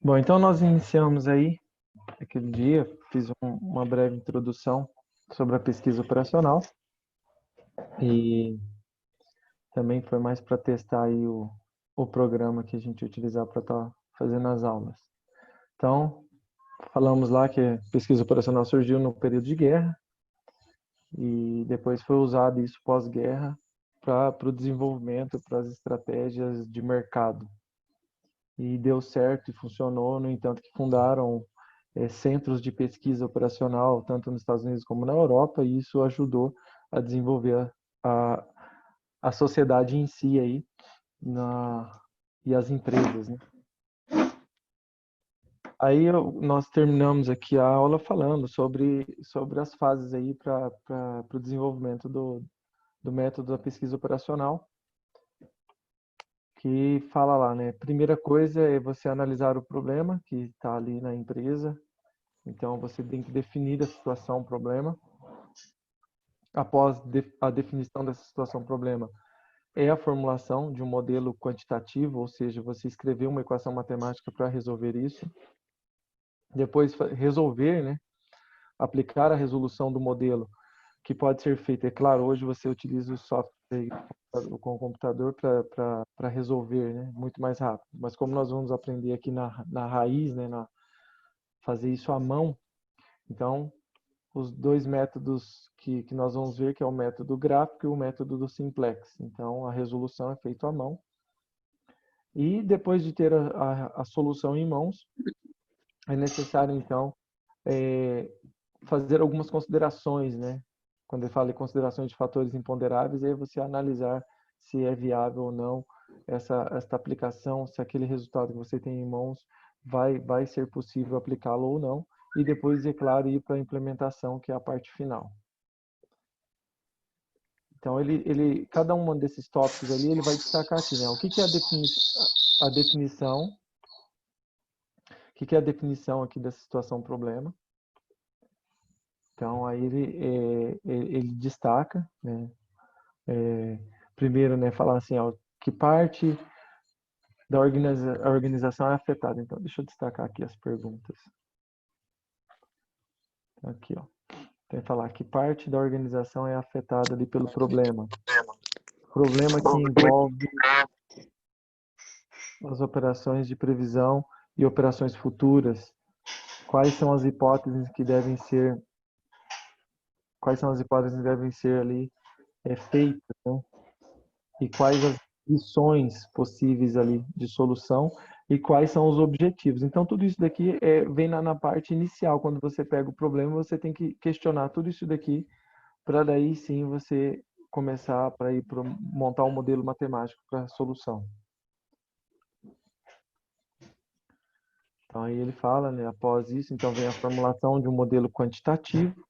Bom, então nós iniciamos aí, aquele dia, fiz uma breve introdução sobre a pesquisa operacional e também foi mais para testar aí o programa que a gente utilizar para estar fazendo as aulas. Então, falamos lá que a pesquisa operacional surgiu no período de guerra e depois foi usado isso pós-guerra para o desenvolvimento, para as estratégias de mercado. E deu certo e funcionou, no entanto, que fundaram centros de pesquisa operacional, tanto nos Estados Unidos como na Europa, e isso ajudou a desenvolver a, a sociedade em si aí, e as empresas, né? Aí nós terminamos aqui a aula falando sobre as fases aí para o desenvolvimento do método da pesquisa operacional, que fala lá, né? Primeira coisa é você analisar o problema que está ali na empresa. Então, você tem que definir a situação, problema. Após a definição dessa situação, problema, é a formulação de um modelo quantitativo, ou seja, você escrever uma equação matemática para resolver isso. Depois, resolver, né? Aplicar a resolução do modelo, que pode ser feita. É claro, hoje você utiliza o software com o computador para resolver, né? Muito mais rápido. Mas como nós vamos aprender aqui na raiz, né? Fazer isso à mão, então os dois métodos que nós vamos ver, que é o método gráfico e o método do simplex. Então, a resolução é feita à mão. E depois de ter a solução em mãos, é necessário, então, fazer algumas considerações, né? Quando eu falo em considerações de fatores imponderáveis, é você analisar se é viável ou não esta aplicação, se aquele resultado que você tem em mãos vai ser possível aplicá-lo ou não. E depois, é claro, ir para a implementação, que é a parte final. Então, cada um desses tópicos ali, ele vai destacar aqui, né? O que é a definição? O que é a definição aqui dessa situação problema? Então, aí ele destaca, né? Primeiro, né, falar assim, ó, que parte da organização é afetada. Então, deixa eu destacar aqui as perguntas. Aqui, ó. Tem que falar que parte da organização é afetada ali pelo problema. Problema que envolve as operações de previsão e operações futuras. Quais são as hipóteses que devem ser ali feitas, né? E quais as lições possíveis ali de solução e quais são os objetivos. Então, tudo isso daqui vem na parte inicial. Quando você pega o problema, você tem que questionar tudo isso daqui para daí sim você começar para montar um modelo matemático para a solução. Então, aí ele fala, né, após isso, então vem a formulação de um modelo quantitativo.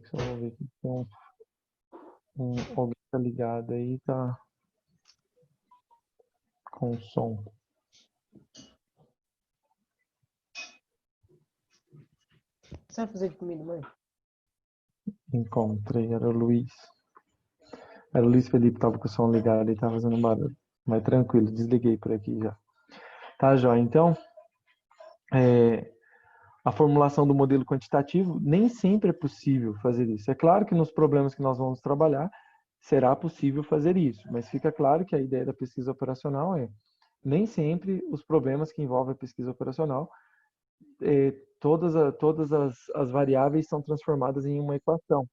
Só vou ver que tem alguém tá ligado aí, tá com som. Você vai fazer de comida, mãe? Encontrei, era o Luiz. Era o Luiz Felipe, tava com o som ligado e tava fazendo barulho. Mas tranquilo, desliguei por aqui já. Tá, joia. Então, a formulação do modelo quantitativo, nem sempre é possível fazer isso. É claro que nos problemas que nós vamos trabalhar, será possível fazer isso. Mas fica claro que a ideia da pesquisa operacional nem sempre os problemas que envolvem a pesquisa operacional, todas as variáveis são transformadas em uma equação.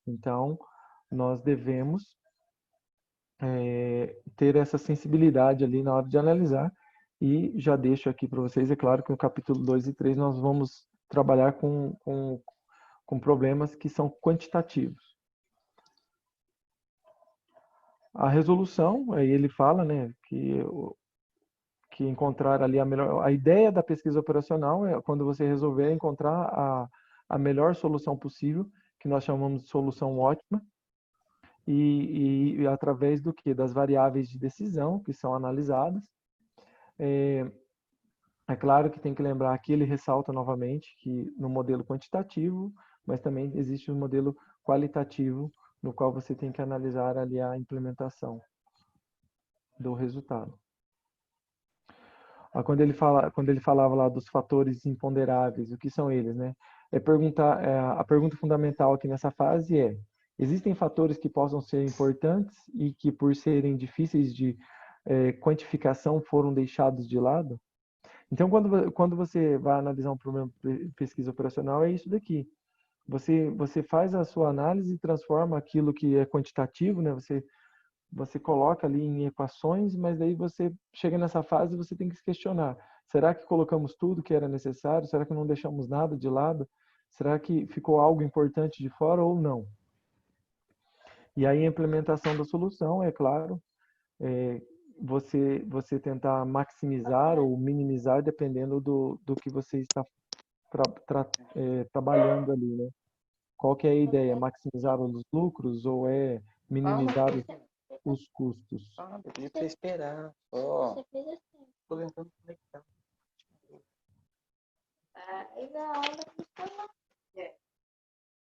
Então, nós devemos ter essa sensibilidade ali na hora de analisar. E já deixo aqui para vocês, é claro que no capítulo 2 e 3 nós vamos trabalhar com problemas que são quantitativos. A resolução, aí ele fala, né, que encontrar ali a ideia da pesquisa operacional é quando você resolver encontrar a melhor solução possível, que nós chamamos de solução ótima, e através do que? Das variáveis de decisão que são analisadas. É claro que tem que lembrar que ele ressalta novamente que no modelo quantitativo mas também existe um modelo qualitativo no qual você tem que analisar ali a implementação do resultado. Quando ele falava lá dos fatores imponderáveis, o que são eles, né? A pergunta fundamental aqui nessa fase é: existem fatores que possam ser importantes e que, por serem difíceis de quantificação, foram deixados de lado? Então, quando você vai analisar um problema de pesquisa operacional, é isso daqui. Você faz a sua análise e transforma aquilo que é quantitativo, né? Você coloca ali em equações, mas daí você chega nessa fase e você tem que se questionar. Será que colocamos tudo que era necessário? Será que não deixamos nada de lado? Será que ficou algo importante de fora ou não? E aí a implementação da solução, é claro, você tentar maximizar ou minimizar dependendo do que você está trabalhando ali, né? Qual que é a ideia? Maximizar os lucros ou é minimizar os custos? Eu pedi pra esperar. Ó, tô tentando conectar.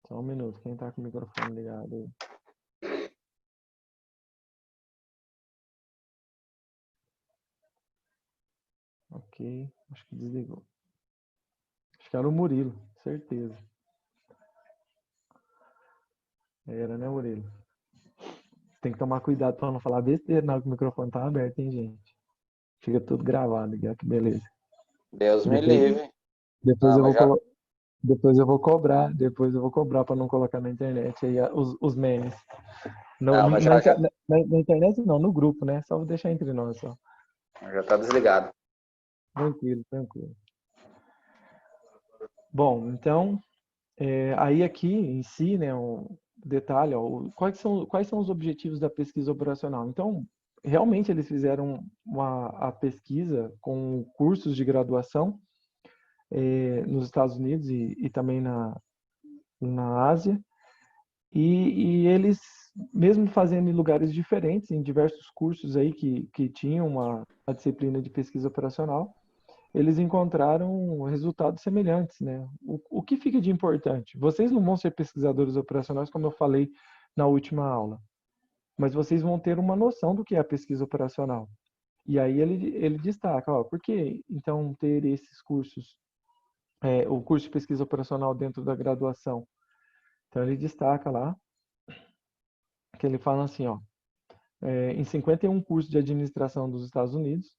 Só um minuto, quem tá com o microfone ligado aí? Ok, acho que desligou. Acho que era o Murilo, certeza. Era, né, Murilo? Tem que tomar cuidado para não falar besteira na hora que o microfone tá aberto, hein, gente? Fica tudo gravado aqui, ó, que beleza. Deus me livre. Depois Não, eu mas vou depois eu vou cobrar para não colocar na internet aí os memes. Não, mas já Na internet não, no grupo, né? Só vou deixar entre nós, só. tá desligado. Tranquilo, tranquilo. Bom, então, aí aqui em si, né, um detalhe, ó, quais são os objetivos da pesquisa operacional? Então, realmente eles fizeram a pesquisa com cursos de graduação nos Estados Unidos e também na Ásia, e eles, mesmo fazendo em lugares diferentes, em diversos cursos aí que tinham a disciplina de pesquisa operacional, eles encontraram resultados semelhantes, né? O que fica de importante? Vocês não vão ser pesquisadores operacionais, como eu falei na última aula, mas vocês vão ter uma noção do que é a pesquisa operacional. E aí ele destaca, ó, por que então ter esses cursos, o curso de pesquisa operacional dentro da graduação? Então ele destaca lá, que ele fala assim, ó, em 51 cursos de administração dos Estados Unidos,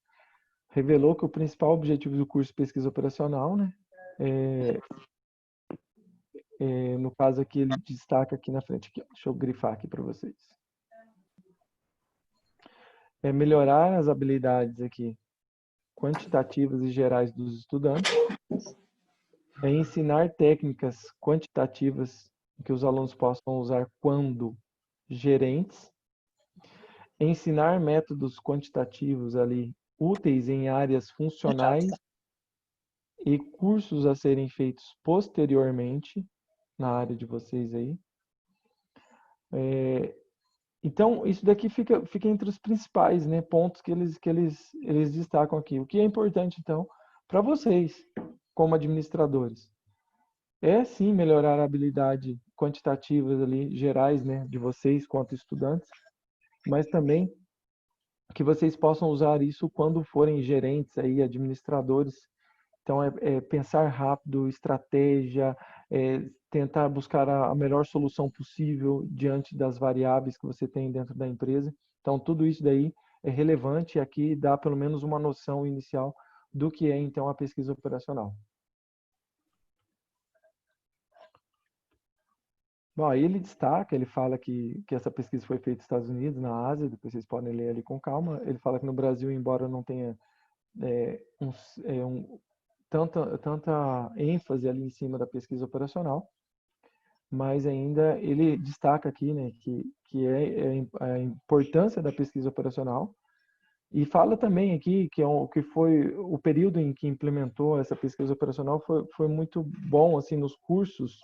revelou que o principal objetivo do curso de pesquisa operacional, né, no caso aqui ele destaca aqui na frente, aqui, ó, deixa eu grifar aqui para vocês. É melhorar as habilidades aqui quantitativas e gerais dos estudantes, é ensinar técnicas quantitativas que os alunos possam usar quando gerentes, ensinar métodos quantitativos ali úteis em áreas funcionais e cursos a serem feitos posteriormente na área de vocês aí. Então, isso daqui fica entre os principais, né, pontos que eles destacam aqui. O que é importante, então, para vocês, como administradores, é sim melhorar a habilidade quantitativas ali, gerais, né, de vocês quanto estudantes, mas também que vocês possam usar isso quando forem gerentes aí, administradores. Então, pensar rápido, estratégia, tentar buscar a melhor solução possível diante das variáveis que você tem dentro da empresa. Então, tudo isso daí é relevante e aqui dá pelo menos uma noção inicial do que é, então, a pesquisa operacional. Bom, aí ele destaca, ele fala que essa pesquisa foi feita nos Estados Unidos, na Ásia, depois vocês podem ler ali com calma. Ele fala que no Brasil, embora não tenha tanta ênfase ali em cima da pesquisa operacional, mas ainda ele destaca aqui, né, que é a importância da pesquisa operacional e fala também aqui que foi o período em que implementou essa pesquisa operacional foi muito bom assim nos cursos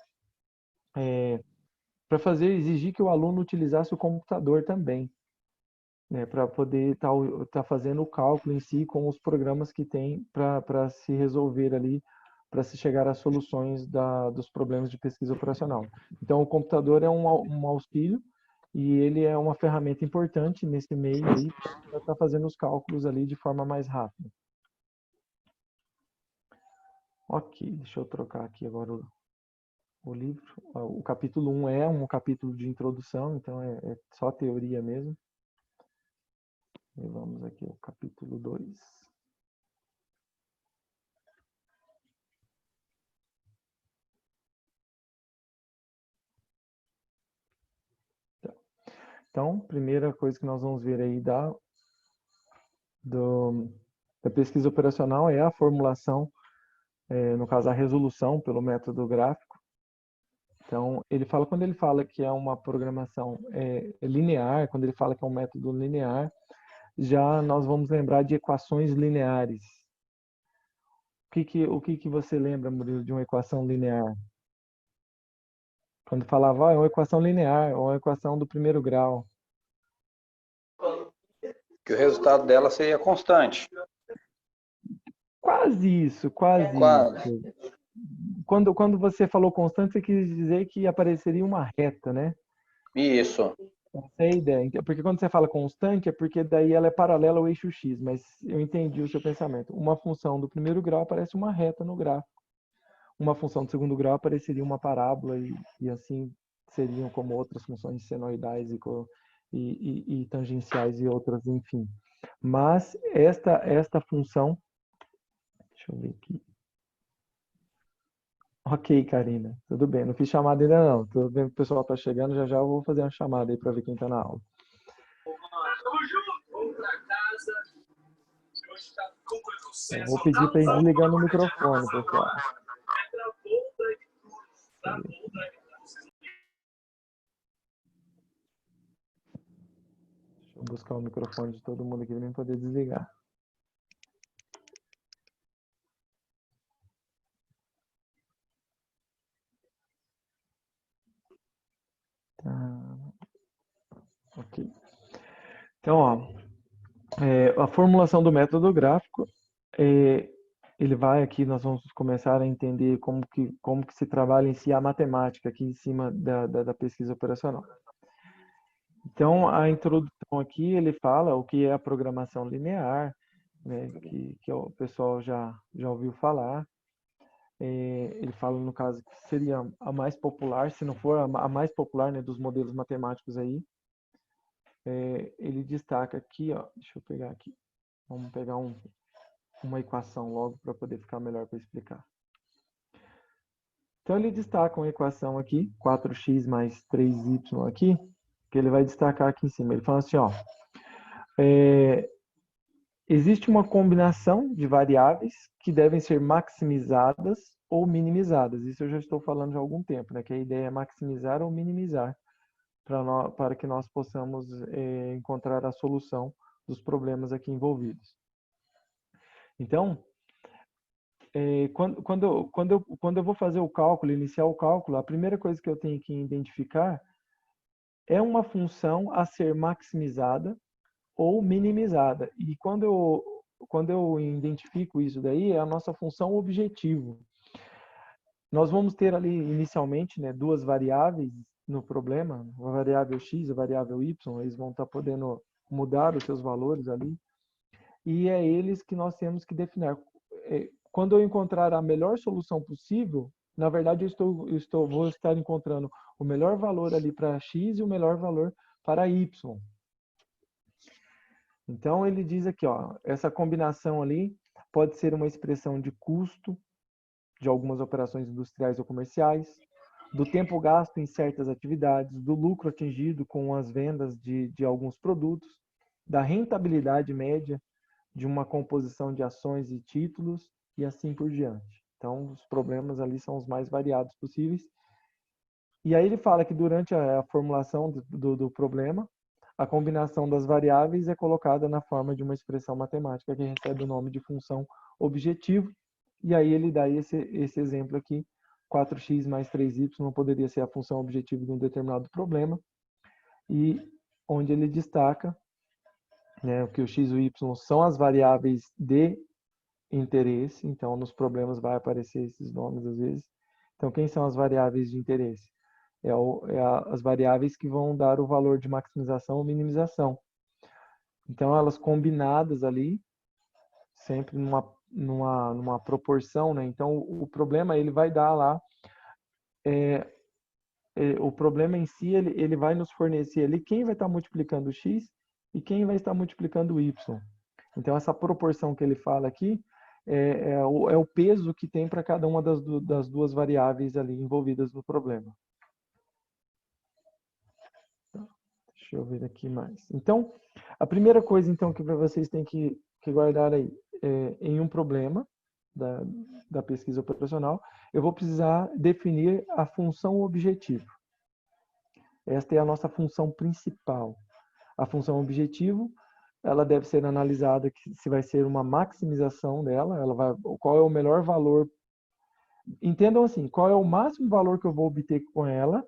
para exigir que o aluno utilizasse o computador também, né, para poder estar fazendo o cálculo em si com os programas que tem para se resolver ali para se chegar às soluções dos problemas de pesquisa operacional. Então, o computador é um auxílio e ele é uma ferramenta importante nesse meio aí para estar fazendo os cálculos ali de forma mais rápida. Ok, deixa eu trocar aqui agora o livro. O capítulo 1 é um capítulo de introdução, então é só teoria mesmo. E vamos aqui ao capítulo 2. Então, primeira coisa que nós vamos ver aí da pesquisa operacional é a formulação, no caso a resolução pelo método gráfico. Então, quando ele fala que é uma programação linear, quando ele fala que é um método linear, já nós vamos lembrar de equações lineares. O que você lembra, Murilo, de uma equação linear? Quando falava, é uma equação linear, ou uma equação do primeiro grau. Que o resultado dela seria constante. Quase isso, quase isso. Quando você falou constante, você quis dizer que apareceria uma reta, né? Isso. Essa é a ideia. Porque quando você fala constante, é porque daí ela é paralela ao eixo x, mas eu entendi o seu pensamento. Uma função do primeiro grau aparece uma reta no gráfico. Uma função do segundo grau apareceria uma parábola e assim seriam como outras funções senoidais e tangenciais e outras, enfim. Mas esta função... Deixa eu ver aqui. Ok, Karina. Tudo bem. Não fiz chamada ainda não. Tô vendo que o pessoal está chegando. Já já eu vou fazer uma chamada aí para ver quem está na aula. Eu vou pedir para ir desligando o microfone, pessoal. Deixa eu buscar o microfone de todo mundo aqui para poder desligar. Tá. Ok. Então, ó, a formulação do método gráfico, ele vai aqui, nós vamos começar a entender como que se trabalha em si a matemática aqui em cima da pesquisa operacional. Então, a introdução aqui, ele fala o que é a programação linear, né, que o pessoal já ouviu falar. Ele fala, no caso, que seria a mais popular, se não for a mais popular, né, dos modelos matemáticos aí. Ele destaca aqui, ó, deixa eu pegar aqui, vamos pegar uma equação logo para poder ficar melhor para explicar. Então, ele destaca uma equação aqui, 4x mais 3y aqui, que ele vai destacar aqui em cima. Ele fala assim, ó, existe uma combinação de variáveis que devem ser maximizadas ou minimizadas. Isso eu já estou falando já há algum tempo, né? Que a ideia é maximizar ou minimizar para que nós possamos encontrar a solução dos problemas aqui envolvidos. Então, quando eu vou fazer o cálculo, iniciar o cálculo, a primeira coisa que eu tenho que identificar é uma função a ser maximizada ou minimizada. E quando eu identifico isso daí, é a nossa função objetivo. Nós vamos ter ali inicialmente, né, duas variáveis no problema, a variável x e a variável y, eles vão estar podendo mudar os seus valores ali, e é eles que nós temos que definir. Quando eu encontrar a melhor solução possível, na verdade vou estar encontrando o melhor valor ali para x e o melhor valor para y. Então ele diz aqui, ó, essa combinação ali pode ser uma expressão de custo de algumas operações industriais ou comerciais, do tempo gasto em certas atividades, do lucro atingido com as vendas de alguns produtos, da rentabilidade média de uma composição de ações e títulos e assim por diante. Então, os problemas ali são os mais variados possíveis. E aí ele fala que durante a formulação do problema, a combinação das variáveis é colocada na forma de uma expressão matemática que recebe o nome de função objetivo. E aí ele dá esse exemplo aqui, 4x mais 3y não poderia ser a função objetiva de um determinado problema. E onde ele destaca, né, que o x e o y são as variáveis de interesse. Então, nos problemas vai aparecer esses nomes às vezes. Então, quem são as variáveis de interesse? As variáveis que vão dar o valor de maximização ou minimização. Então, elas combinadas ali, sempre numa proporção, né? Então, o problema ele vai dar lá, o problema em si, ele vai nos fornecer ali quem vai estar multiplicando o x e quem vai estar multiplicando o y. Então, essa proporção que ele fala aqui é o peso que tem para cada uma das duas variáveis ali envolvidas no problema. Deixa eu ver aqui mais. Então, a primeira coisa então que vocês têm que guardar aí, em um problema da pesquisa operacional, eu vou precisar definir a função objetivo. Esta é a nossa função principal. A função objetivo, ela deve ser analisada se vai ser uma maximização dela, qual é o melhor valor. Entendam assim, qual é o máximo valor que eu vou obter com ela,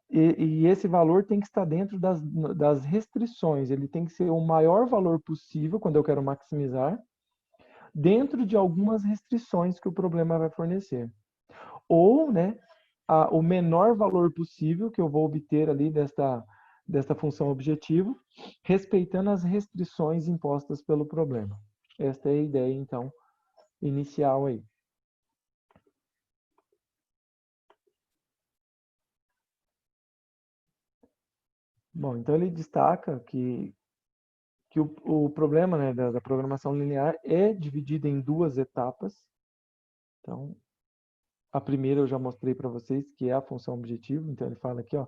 e esse valor tem que estar dentro das restrições. Ele tem que ser o maior valor possível, quando eu quero maximizar, dentro de algumas restrições que o problema vai fornecer. Ou, né, o menor valor possível que eu vou obter ali desta função objetivo, respeitando as restrições impostas pelo problema. Esta é a ideia, então, inicial aí. Bom, então ele destaca que o problema, né, da programação linear é dividido em duas etapas. Então, a primeira eu já mostrei para vocês, que é a função objetivo. Então, ele fala aqui, ó,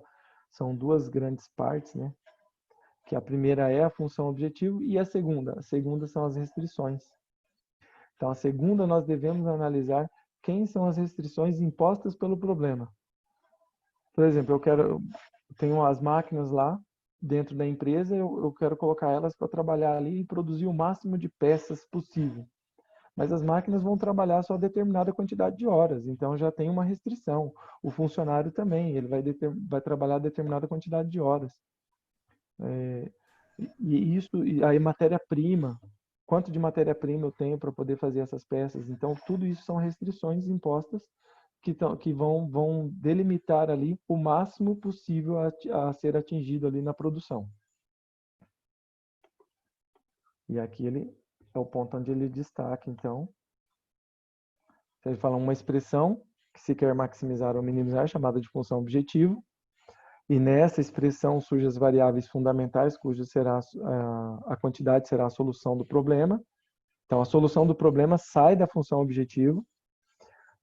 são duas grandes partes, né? Que a primeira é a função objetivo e a segunda são as restrições. Então, a segunda nós devemos analisar quem são as restrições impostas pelo problema. Por exemplo, eu tenho as máquinas lá dentro da empresa, eu quero colocar elas para trabalhar ali e produzir o máximo de peças possível. Mas as máquinas vão trabalhar só determinada quantidade de horas, então já tem uma restrição. O funcionário também, ele vai trabalhar determinada quantidade de horas. E aí matéria-prima, quanto de matéria-prima eu tenho para poder fazer essas peças? Então, tudo isso são restrições impostas que vão delimitar ali o máximo possível a ser atingido ali na produção. E aqui é o ponto onde ele destaca, então, ele fala uma expressão que se quer maximizar ou minimizar, chamada de função objetivo, e nessa expressão surgem as variáveis fundamentais, cuja a quantidade será a solução do problema. Então, a solução do problema sai da função objetivo,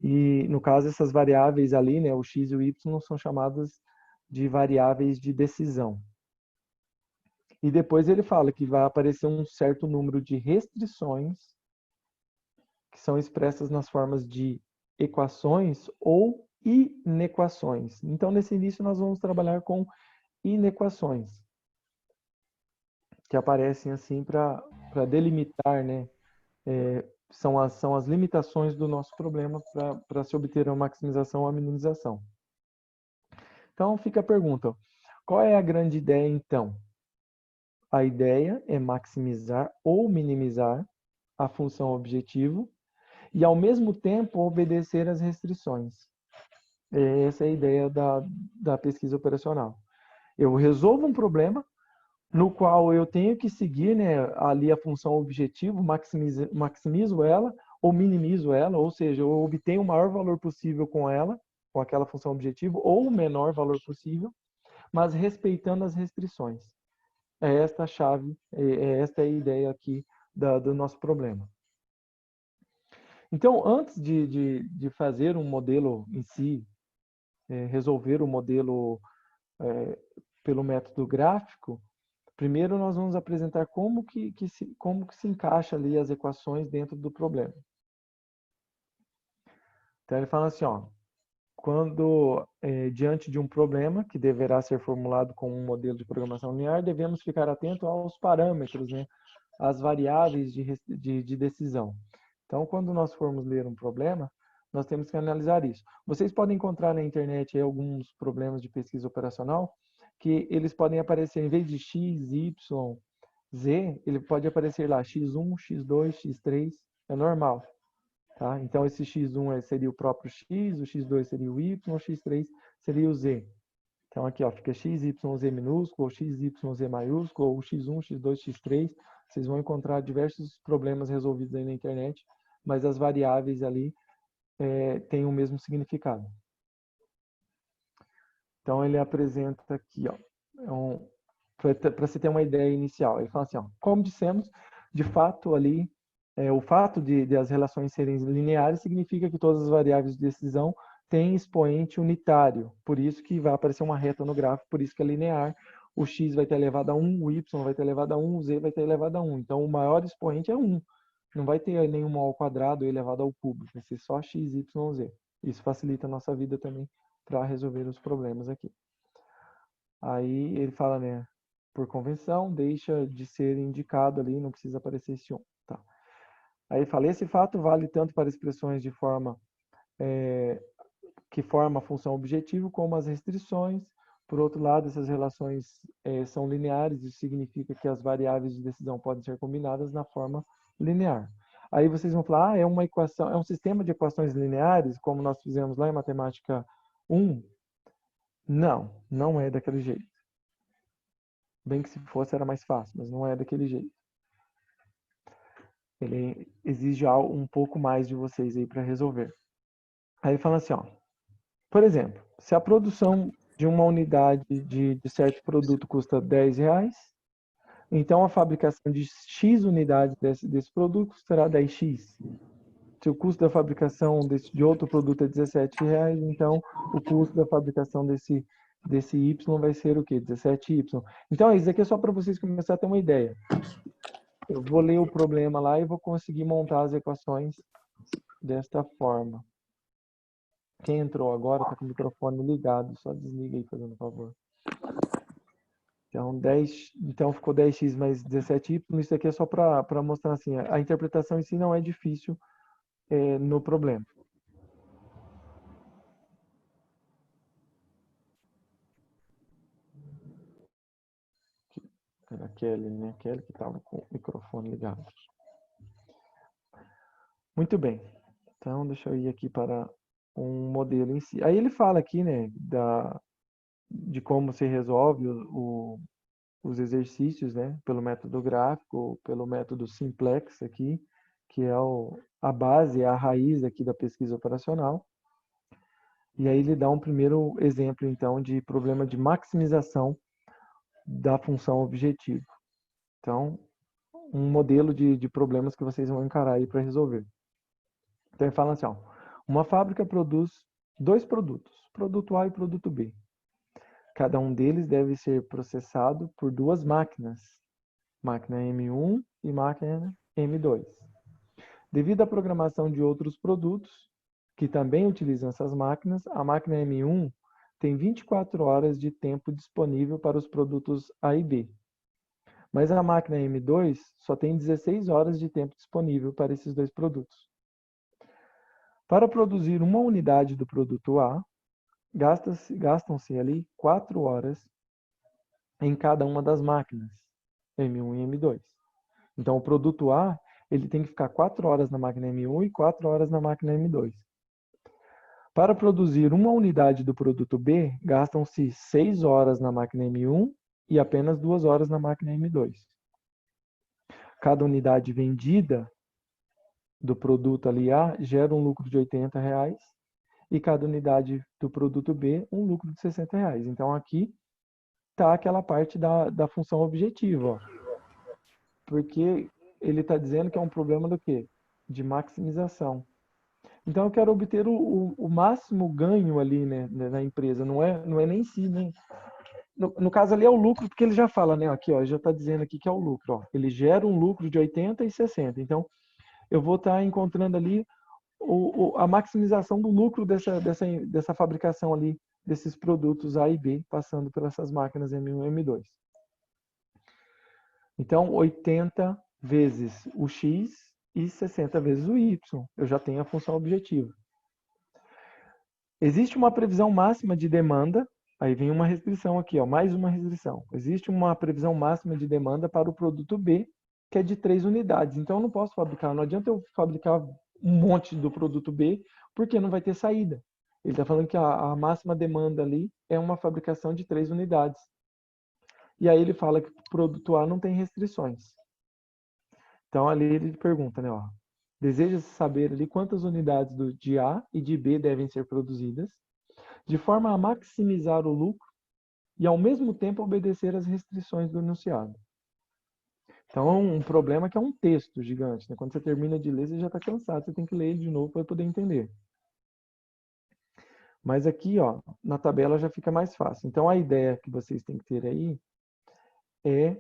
e, no caso, essas variáveis ali, né, o x e o y, são chamadas de variáveis de decisão. E depois ele fala que vai aparecer um certo número de restrições que são expressas nas formas de equações ou inequações. Então, nesse início, nós vamos trabalhar com inequações, que aparecem assim para delimitar, né, são as limitações do nosso problema para se obter a maximização ou a minimização. Então, fica a pergunta, qual é a grande ideia, então? A ideia é maximizar ou minimizar a função objetivo e, ao mesmo tempo, obedecer às restrições. Essa é a ideia da pesquisa operacional. Eu resolvo um problema no qual eu tenho que seguir, né, ali a função objetivo, maximizo ela ou minimizo ela, ou seja, eu obtenho o maior valor possível com ela, com aquela função objetivo, ou o menor valor possível, mas respeitando as restrições. É esta a chave, esta é a ideia aqui do nosso problema. Então, antes de fazer um modelo em si, resolver o modelo pelo método gráfico, primeiro nós vamos apresentar como que se encaixa ali as equações dentro do problema. Então ele fala assim, ó, quando diante de um problema que deverá ser formulado com um modelo de programação linear, devemos ficar atento aos parâmetros, né, às variáveis de decisão. Então, quando nós formos ler um problema, nós temos que analisar isso. Vocês podem encontrar na internet aí alguns problemas de pesquisa operacional que eles podem aparecer, em vez de x, y, Z, ele pode aparecer lá x1, x2, x3, é normal. Tá? Então, esse x1 seria o próprio x, o x2 seria o y, o x3 seria o z. Então, aqui ó, fica x, y, z minúsculo, ou x, y, z maiúsculo, ou x1, x2, x3. Vocês vão encontrar diversos problemas resolvidos aí na internet, mas as variáveis ali têm o mesmo significado. Então, ele apresenta aqui, ó, para você ter uma ideia inicial. Ele fala assim, ó, como dissemos, de fato ali, o fato de as relações serem lineares significa que todas as variáveis de decisão têm expoente unitário. Por isso que vai aparecer uma reta no gráfico, por isso que é linear. O x vai ter elevado a 1, o y vai ter elevado a 1, o z vai ter elevado a 1. Então, o maior expoente é 1. Não vai ter nenhum ao quadrado elevado ao cubo. Vai ser só x, y, z. Isso facilita a nossa vida também para resolver os problemas aqui. Aí ele fala, né, por convenção, deixa de ser indicado ali, não precisa aparecer esse 1. Tá. Aí ele fala, esse fato vale tanto para expressões de forma que forma a função objetivo, como as restrições. Por outro lado, essas relações são lineares, isso significa que as variáveis de decisão podem ser combinadas na forma linear. Aí vocês vão falar, é uma equação, é um sistema de equações lineares, como nós fizemos lá em matemática 1? Não, não é daquele jeito. Bem que se fosse era mais fácil, mas não é daquele jeito. Ele exige um pouco mais de vocês aí para resolver. Aí ele fala assim, ó, por exemplo, se a produção de uma unidade de certo produto custa R$10, então a fabricação de X unidades desse produto custará 10x. Se o custo da fabricação de outro produto é R$17, então o custo da fabricação desse Y vai ser o quê? 17Y. Então, isso aqui é só para vocês começarem a ter uma ideia. Eu vou ler o problema lá e vou conseguir montar as equações desta forma. Quem entrou agora está com o microfone ligado, só desliga aí, fazendo favor. Então ficou 10x mais 17y. Isso aqui é só para mostrar assim, a interpretação em si não é difícil no problema. Era a Kelly, né? A Kelly que estava com o microfone ligado. Muito bem. Então, deixa eu ir aqui para um modelo em si. Aí ele fala aqui, né, de como se resolve os exercícios, né, pelo método gráfico, pelo método simplex aqui, que é a base, a raiz aqui da pesquisa operacional. E aí ele dá um primeiro exemplo, então, de problema de maximização da função objetivo. Então, um modelo de problemas que vocês vão encarar aí para resolver. Então, ele fala assim, ó, uma fábrica produz 2 produtos, produto A e produto B. Cada um deles deve ser processado por 2 máquinas, máquina M1 e máquina M2. Devido à programação de outros produtos, que também utilizam essas máquinas, a máquina M1 tem 24 horas de tempo disponível para os produtos A e B. Mas a máquina M2 só tem 16 horas de tempo disponível para esses 2 produtos. Para produzir uma unidade do produto A, gastam-se ali 4 horas em cada uma das máquinas, M1 e M2. Então, o produto A, ele tem que ficar 4 horas na máquina M1 e 4 horas na máquina M2. Para produzir uma unidade do produto B, gastam-se 6 horas na máquina M1 e apenas 2 horas na máquina M2. Cada unidade vendida do produto ali A gera um lucro de R$80 e cada unidade do produto B um lucro de R$60. Então aqui está aquela parte da função objetiva, ó. Porque ele está dizendo que é um problema do quê? De maximização. Então eu quero obter o máximo ganho ali, né, na empresa, não é nem si, né? No caso ali é o lucro, porque ele já fala, né, aqui, ó, já está dizendo aqui que é o lucro, ó. Ele gera um lucro de 80 e 60. Então eu vou estar encontrando ali a maximização do lucro dessa fabricação ali, desses produtos A e B, passando por essas máquinas M1 e M2. Então, 80 vezes o X e 60 vezes o Y. Eu já tenho a função objetiva. Existe uma previsão máxima de demanda Aí vem uma restrição aqui, ó, mais uma restrição. Existe uma previsão máxima de demanda para o produto B, que é de 3 unidades. Então, eu não posso fabricar, não adianta eu fabricar um monte do produto B, porque não vai ter saída. Ele está falando que a máxima demanda ali é uma fabricação de 3 unidades. E aí ele fala que o produto A não tem restrições. Então, ali ele pergunta, né, ó, deseja saber ali quantas unidades de A e de B devem ser produzidas, de forma a maximizar o lucro e, ao mesmo tempo, obedecer às restrições do enunciado. Então, um problema que é um texto gigante, né? Quando você termina de ler, você já está cansado, você tem que ler ele de novo para poder entender. Mas aqui, ó, na tabela já fica mais fácil. Então, a ideia que vocês têm que ter aí é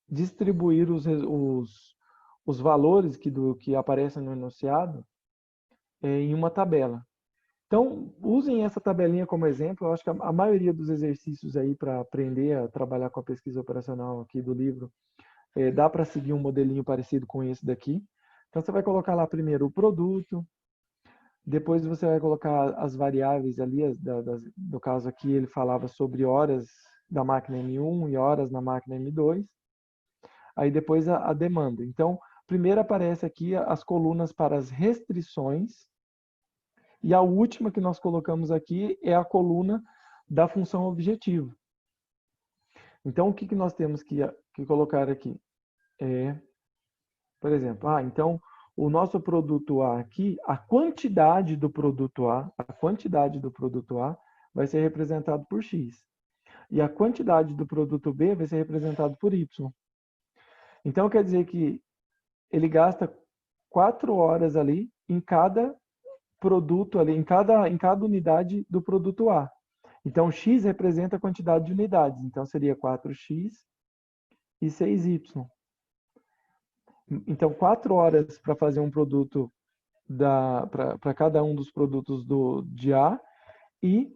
distribuir os valores que aparecem no enunciado em uma tabela. Então, usem essa tabelinha como exemplo. Eu acho que a maioria dos exercícios aí para aprender a trabalhar com a pesquisa operacional aqui do livro, dá para seguir um modelinho parecido com esse daqui. Então, você vai colocar lá primeiro o produto, depois você vai colocar as variáveis ali, no caso aqui ele falava sobre horas da máquina M1 e horas na máquina M2. Aí depois a demanda. Então, primeiro aparece aqui as colunas para as restrições, e a última que nós colocamos aqui é a coluna da função objetivo. Então, o que nós temos que colocar aqui? Por exemplo, então o nosso produto A aqui, a quantidade do produto A vai ser representado por X. E a quantidade do produto B vai ser representado por Y. Então, quer dizer que ele gasta 4 horas ali em cada produto ali, em cada unidade do produto A. Então, X representa a quantidade de unidades. Então, seria 4x e 6y. Então, 4 horas para fazer um produto para cada um dos produtos de A e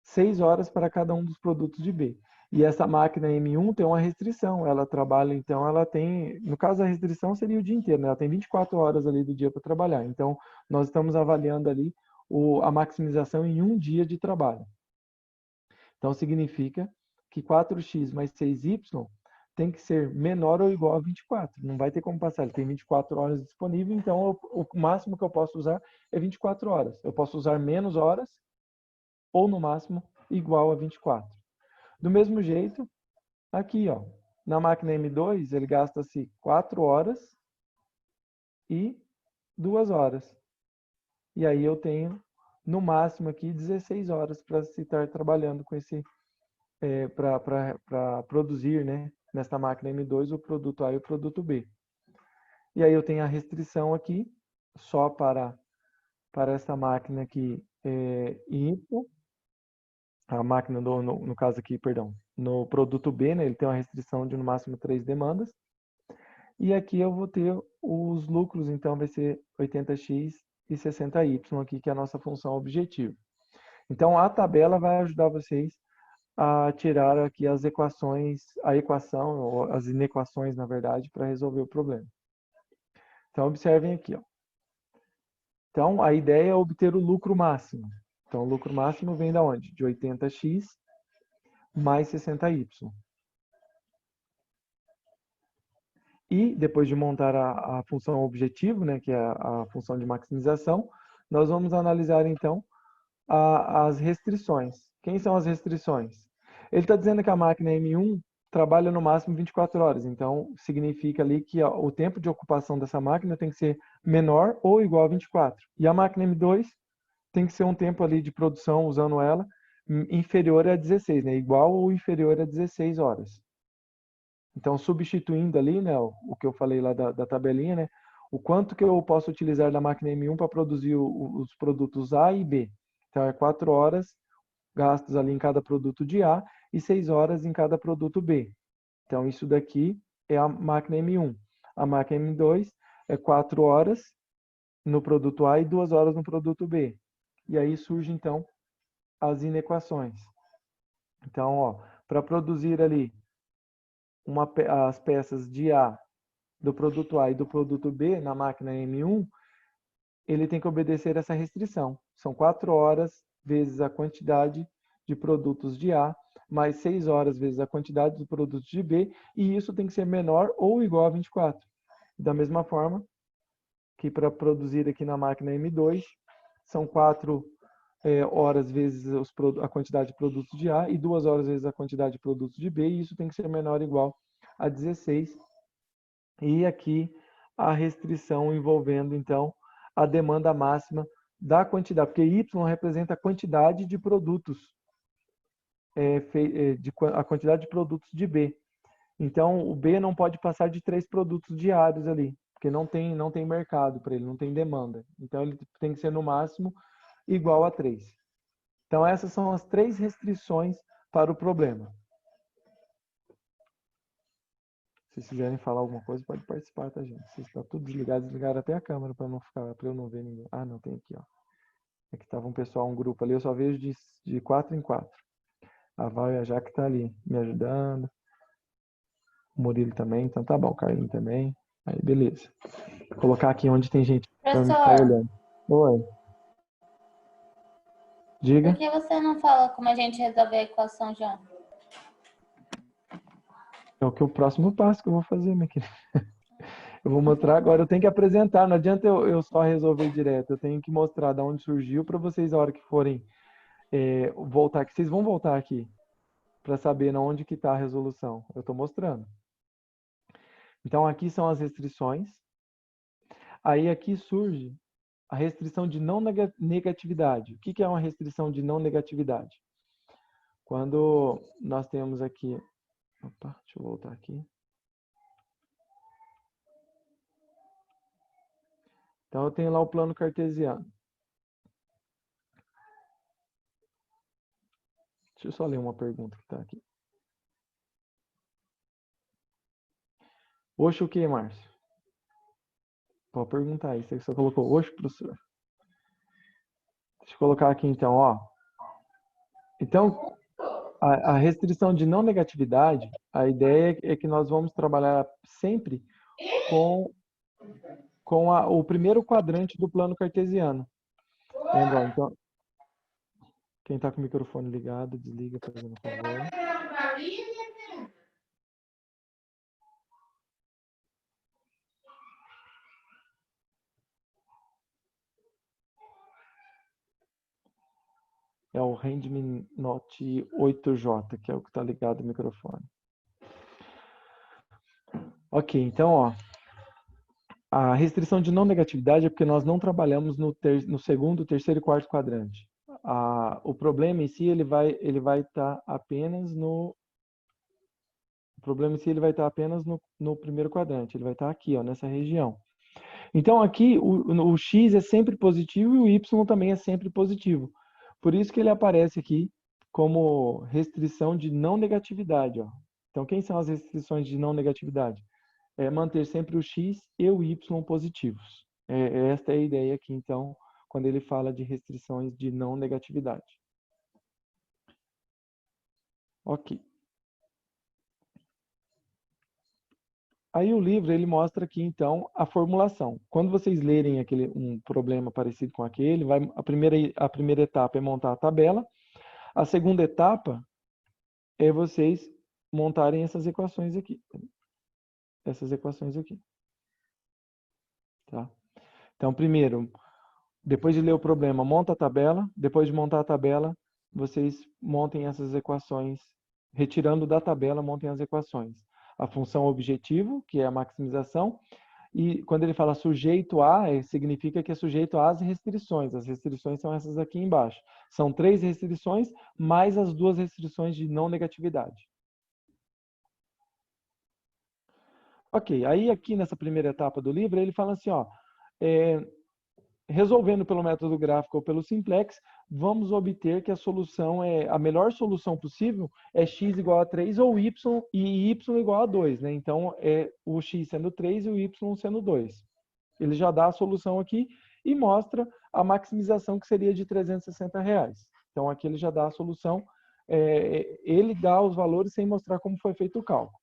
6 horas para cada um dos produtos de B. E essa máquina M1 tem uma restrição. Ela trabalha, então, ela tem... No caso, a restrição seria o dia inteiro, né? Ela tem 24 horas ali do dia para trabalhar. Então, nós estamos avaliando ali a maximização em um dia de trabalho. Então, significa que 4x mais 6y tem que ser menor ou igual a 24. Não vai ter como passar. Ele tem 24 horas disponível, então o máximo que eu posso usar é 24 horas. Eu posso usar menos horas ou, no máximo, igual a 24. Do mesmo jeito, aqui, ó, na máquina M2, ele gasta-se 4 horas e 2 horas. E aí eu tenho, no máximo aqui, 16 horas para se estar trabalhando com esse, para produzir, né, nesta máquina M2 o produto A e o produto B. E aí eu tenho a restrição aqui, só para essa máquina aqui, Y, a máquina, no caso aqui, perdão, no produto B, né, ele tem uma restrição de no máximo 3 demandas. E aqui eu vou ter os lucros, então vai ser 80x e 60y aqui, que é a nossa função objetivo. Então a tabela vai ajudar vocês a tirar aqui as equações, a equação, ou as inequações, na verdade, para resolver o problema. Então observem aqui, ó. Então a ideia é obter o lucro máximo. Então o lucro máximo vem da onde? De 80x mais 60y. E depois de montar a função objetivo, né, que é a função de maximização, nós vamos analisar então as restrições. Quem são as restrições? Ele está dizendo que a máquina M1 trabalha no máximo 24 horas, então significa ali que o tempo de ocupação dessa máquina tem que ser menor ou igual a 24. E a máquina M2 tem que ser um tempo ali de produção usando ela inferior a 16, né, igual ou inferior a 16 horas. Então, substituindo ali, né, o que eu falei lá da tabelinha, né, o quanto que eu posso utilizar da máquina M1 para produzir os produtos A e B. Então, é 4 horas gastos ali em cada produto de A e 6 horas em cada produto B. Então, isso daqui é a máquina M1. A máquina M2 é 4 horas no produto A e 2 horas no produto B. E aí surge, então, as inequações. Então, ó, para produzir ali as peças de A, do produto A e do produto B na máquina M1, ele tem que obedecer essa restrição. São 4 horas vezes a quantidade de produtos de A, mais 6 horas vezes a quantidade de produtos de B, e isso tem que ser menor ou igual a 24. Da mesma forma que para produzir aqui na máquina M2, são 4 horas vezes a quantidade de produtos de A e 2 horas vezes a quantidade de produtos de B, e isso tem que ser menor ou igual a 16. E aqui a restrição envolvendo, então, a demanda máxima da quantidade, porque Y representa a quantidade de produtos, a quantidade de produtos de B. Então, o B não pode passar de 3 produtos diários ali, porque não tem mercado para ele, não tem demanda. Então, ele tem que ser no máximo igual a 3. Então, essas são as 3 restrições para o problema. Se vocês quiserem falar alguma coisa, pode participar, tá, gente? Vocês estão tudo desligados, desligaram até a câmera para eu não ver ninguém. Ah, não, tem aqui, ó. É que estava um pessoal, um grupo ali, eu só vejo de 4 em 4. A Val e a Jaque tá ali me ajudando. O Murilo também, então tá bom, o Carlinhos também. Aí, beleza. Vou colocar aqui onde tem gente para me ficar olhando. Oi. Diga. Por que você não fala como a gente resolve a equação já? É o próximo passo que eu vou fazer, minha querida. Eu vou mostrar agora, eu tenho que apresentar, não adianta eu só resolver direto, eu tenho que mostrar de onde surgiu para vocês, a hora que forem voltar, que vocês vão voltar aqui, para saber onde que está a resolução. Eu estou mostrando. Então, aqui são as restrições. Aí, aqui surge a restrição de não negatividade. O que é uma restrição de não negatividade? Quando nós temos aqui... Opa, deixa eu voltar aqui. Então, eu tenho lá o plano cartesiano. Deixa eu só ler uma pergunta que está aqui. Oxe o que, Márcio? Pode perguntar aí. Você só colocou oxe, professor. Deixa eu colocar aqui, então, ó. Então, a restrição de não negatividade, a ideia é que nós vamos trabalhar sempre com o primeiro quadrante do plano cartesiano. Lembra? Então, quem está com o microfone ligado, desliga, fazendo favor. É o Handman Note 8J, que é o que está ligado ao microfone. Ok, então, ó. A restrição de não negatividade é porque nós não trabalhamos no segundo, terceiro e quarto quadrante. O problema em si ele vai estar apenas no primeiro quadrante. Ele vai estar aqui, ó, nessa região. Então aqui o x é sempre positivo e o y também é sempre positivo. Por isso que ele aparece aqui como restrição de não negatividade, ó. Então quem são as restrições de não negatividade? É manter sempre o x e o y positivos. Esta é a ideia aqui, então, quando ele fala de restrições de não negatividade. Ok. Aí o livro, ele mostra aqui, então, a formulação. Quando vocês lerem um problema parecido com aquele, a primeira etapa é montar a tabela. A segunda etapa é vocês montarem essas equações aqui. Tá? Então, primeiro, depois de ler o problema, monta a tabela. Depois de montar a tabela, vocês montem essas equações. Retirando da tabela, montem as equações. A função objetivo, que é a maximização. E quando ele fala sujeito a, significa que é sujeito às restrições. As restrições são essas aqui embaixo. São 3 restrições, mais as 2 restrições de não negatividade. Ok, aí aqui nessa primeira etapa do livro, ele fala assim, ó, resolvendo pelo método gráfico ou pelo simplex, vamos obter que a melhor solução possível é x igual a 3 ou y e y igual a 2, né? Então, o x sendo 3 e o y sendo 2. Ele já dá a solução aqui e mostra a maximização que seria de R$360. Então, aqui ele já dá a solução, ele dá os valores sem mostrar como foi feito o cálculo.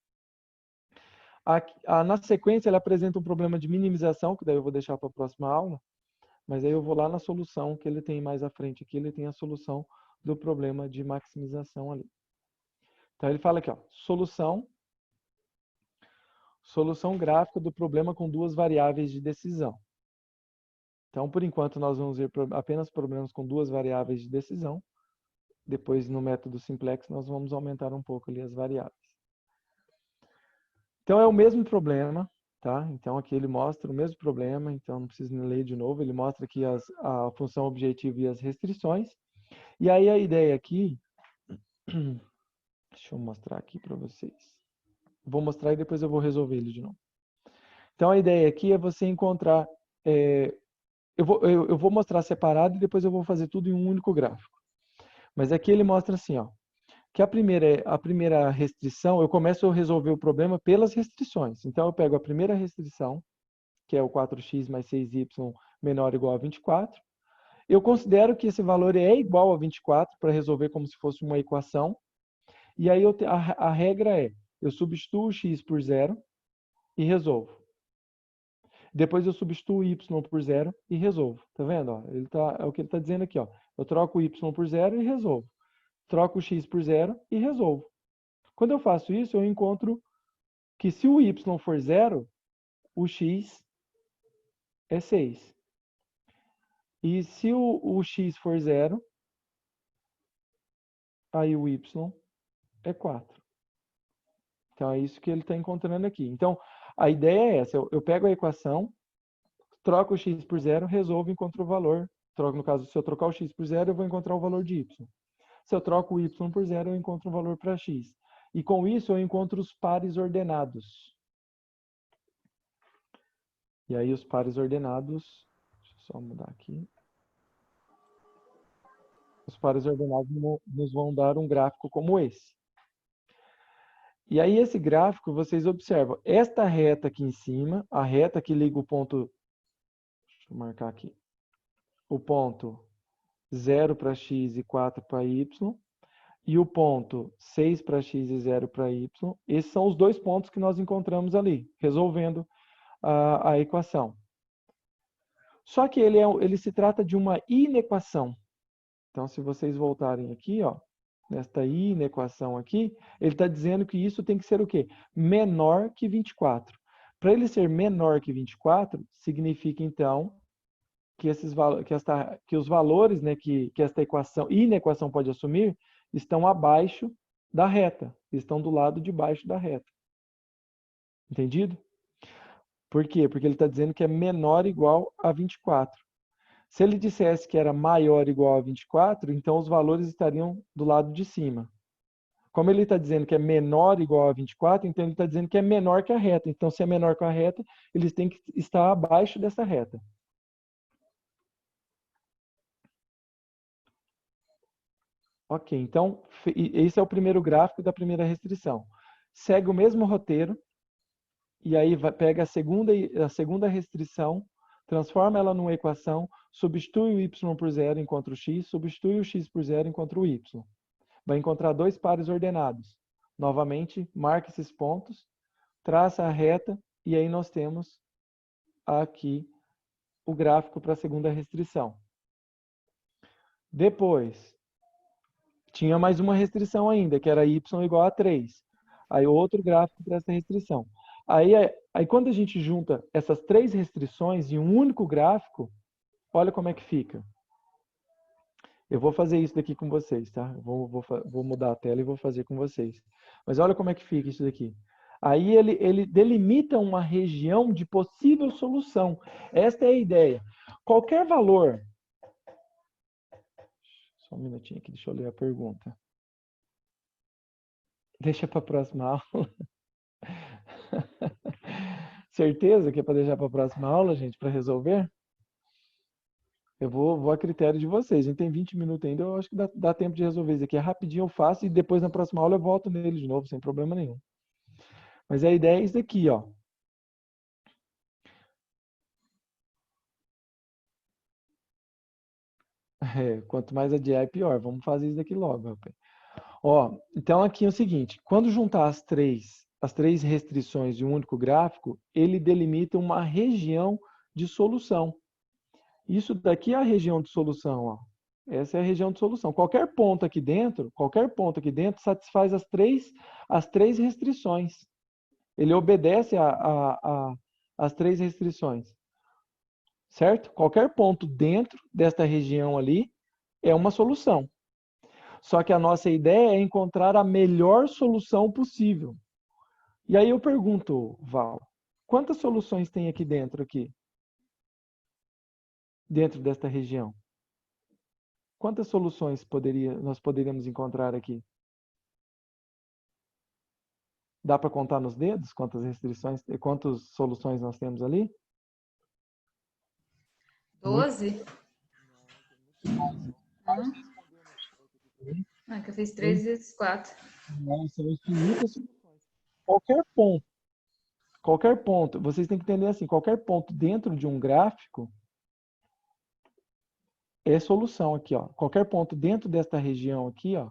Na sequência, ele apresenta um problema de minimização, que daí eu vou deixar para a próxima aula, mas aí eu vou lá na solução que ele tem mais à frente aqui, ele tem a solução do problema de maximização ali. Então ele fala aqui, ó, solução gráfica do problema com duas variáveis de decisão. Então, por enquanto, nós vamos ver apenas problemas com duas variáveis de decisão. Depois, no método simplex, nós vamos aumentar um pouco ali as variáveis. Então, é o mesmo problema, tá? Então, aqui ele mostra o mesmo problema, então não precisa ler de novo. Ele mostra aqui a função objetivo e as restrições. E aí, a ideia aqui... Deixa eu mostrar aqui para vocês. Vou mostrar e depois eu vou resolver ele de novo. Então, a ideia aqui é você encontrar... Eu vou mostrar separado e depois eu vou fazer tudo em um único gráfico. Mas aqui ele mostra assim, ó, que a primeira restrição, eu começo a resolver o problema pelas restrições. Então, eu pego a primeira restrição, que é o 4x mais 6y menor ou igual a 24. Eu considero que esse valor é igual a 24 para resolver como se fosse uma equação. E aí a regra é, eu substituo o x por zero e resolvo. Depois eu substituo o y por zero e resolvo. Tá vendo? Ó, é o que ele está dizendo aqui. Ó. Eu troco o y por zero e resolvo. Troco o x por zero e resolvo. Quando eu faço isso, eu encontro que se o y for zero, o x é 6. E se o x for zero, aí o y é 4. Então é isso que ele está encontrando aqui. Então, a ideia é essa. Eu pego a equação, troco o x por zero, resolvo e encontro o valor. No caso, se eu trocar o x por zero, eu vou encontrar o valor de y. Se eu troco o y por zero, eu encontro um valor para x. E com isso, eu encontro os pares ordenados. E aí, os pares ordenados... Deixa eu só mudar aqui. Os pares ordenados nos vão dar um gráfico como esse. E aí, esse gráfico, vocês observam. Esta reta aqui em cima, a reta que liga o ponto... Deixa eu marcar aqui. O ponto 0 para x e 4 para y. E o ponto 6 para x e 0 para y. Esses são os dois pontos que nós encontramos ali, resolvendo a equação. Só que ele se trata de uma inequação. Então, se vocês voltarem aqui, ó, nesta inequação aqui, ele está dizendo que isso tem que ser o quê? Menor que 24. Para ele ser menor que 24, significa, então, que os valores, né, que esta inequação pode assumir estão abaixo da reta, estão do lado de baixo da reta. Entendido? Por quê? Porque ele está dizendo que é menor ou igual a 24. Se ele dissesse que era maior ou igual a 24, então os valores estariam do lado de cima. Como ele está dizendo que é menor ou igual a 24, então ele está dizendo que é menor que a reta. Então, se é menor que a reta, eles têm que estar abaixo dessa reta. Ok, então, esse é o primeiro gráfico da primeira restrição. Segue o mesmo roteiro, e aí pega a segunda restrição, transforma ela numa equação, substitui o y por zero, encontra o x, substitui o x por zero, encontra o y. Vai encontrar dois pares ordenados. Novamente, marca esses pontos, traça a reta, e aí nós temos aqui o gráfico para a segunda restrição. Depois, tinha mais uma restrição ainda, que era y igual a 3. Aí outro gráfico para essa restrição. Aí quando a gente junta essas três restrições em um único gráfico, olha como é que fica. Eu vou fazer isso daqui com vocês, tá? Vou mudar a tela e vou fazer com vocês. Mas olha como é que fica isso daqui. Aí ele delimita uma região de possível solução. Esta é a ideia. Qualquer valor... Só um minutinho aqui, deixa eu ler a pergunta. Deixa para a próxima aula. Certeza que é para deixar para a próxima aula, gente, para resolver? Eu vou a critério de vocês. A gente tem 20 minutos ainda, eu acho que dá tempo de resolver isso aqui. É rapidinho, eu faço e depois na próxima aula eu volto nele de novo, sem problema nenhum. Mas a ideia é isso daqui, ó. Quanto mais adiar, pior. Vamos fazer isso daqui logo, rapaz. Ó, então aqui é o seguinte, quando juntar as três restrições de um único gráfico, ele delimita uma região de solução. Isso daqui é a região de solução, ó. Essa é a região de solução. Qualquer ponto aqui dentro satisfaz as três restrições. Ele obedece às três restrições. Certo? Qualquer ponto dentro desta região ali é uma solução. Só que a nossa ideia é encontrar a melhor solução possível. E aí eu pergunto, Val, quantas soluções tem aqui dentro aqui? Dentro desta região? Quantas soluções nós poderíamos encontrar aqui? Dá para contar nos dedos quantas restrições, quantas soluções nós temos ali? 12? Ah, que eu fiz 3 vezes 4. Não, são infinitas soluções. Qualquer ponto, vocês têm que entender assim, qualquer ponto dentro de um gráfico é solução aqui, ó. Qualquer ponto dentro desta região aqui, ó.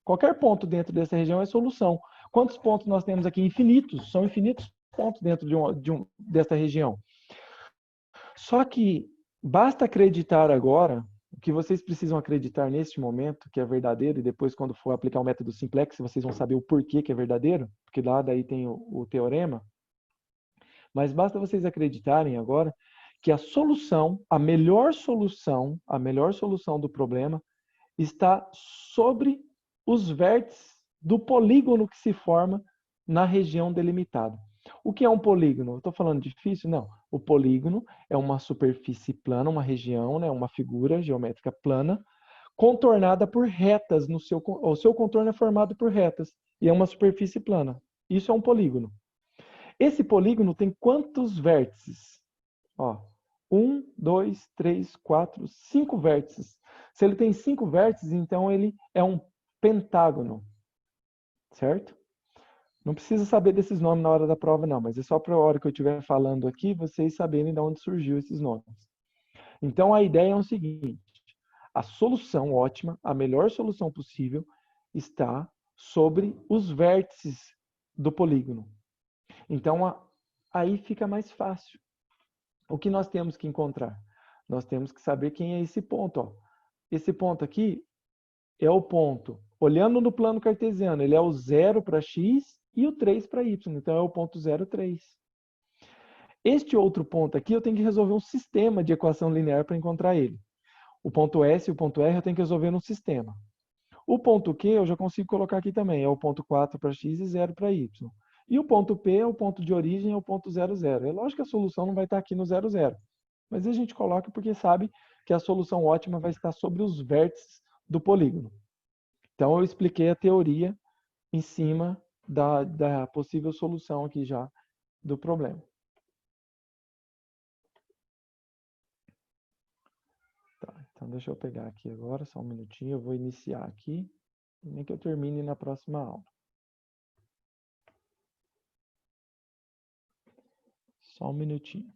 Qualquer ponto dentro dessa região é solução. Quantos pontos nós temos aqui? Infinitos. São infinitos pontos dentro desta região. Só que basta acreditar agora, o que vocês precisam acreditar neste momento, que é verdadeiro, e depois quando for aplicar o método simplex, vocês vão saber o porquê que é verdadeiro, porque lá daí tem o teorema. Mas basta vocês acreditarem agora que a solução, a melhor solução do problema está sobre os vértices do polígono que se forma na região delimitada. O que é um polígono? Estou falando difícil? Não. O polígono é uma superfície plana, uma região, né, uma figura geométrica plana, contornada por retas. O seu contorno é formado por retas e é uma superfície plana. Isso é um polígono. Esse polígono tem quantos vértices? Ó, 1, 2, 3, 4, 5 vértices. Se ele tem 5 vértices, então ele é um pentágono. Certo? Não precisa saber desses nomes na hora da prova, não, mas é só para a hora que eu estiver falando aqui, vocês saberem de onde surgiu esses nomes. Então, a ideia é o seguinte: a solução ótima, a melhor solução possível, está sobre os vértices do polígono. Então, aí fica mais fácil. O que nós temos que encontrar? Nós temos que saber quem é esse ponto. Ó. Esse ponto aqui é o ponto. Olhando no plano cartesiano, ele é o 0 para x e o 3 para y. Então, é o ponto 0, 3. Este outro ponto aqui, eu tenho que resolver um sistema de equação linear para encontrar ele. O ponto S e o ponto R eu tenho que resolver num sistema. O ponto Q eu já consigo colocar aqui também. É o ponto 4 para x e 0 para y. E o ponto P é o ponto de origem, é o ponto 0, 0. É lógico que a solução não vai estar aqui no 0, 0. Mas a gente coloca porque sabe que a solução ótima vai estar sobre os vértices do polígono. Então, eu expliquei a teoria em cima da possível solução aqui já do problema. Tá, então deixa eu pegar aqui agora, só um minutinho, eu vou iniciar aqui, nem que eu termine na próxima aula. Só um minutinho.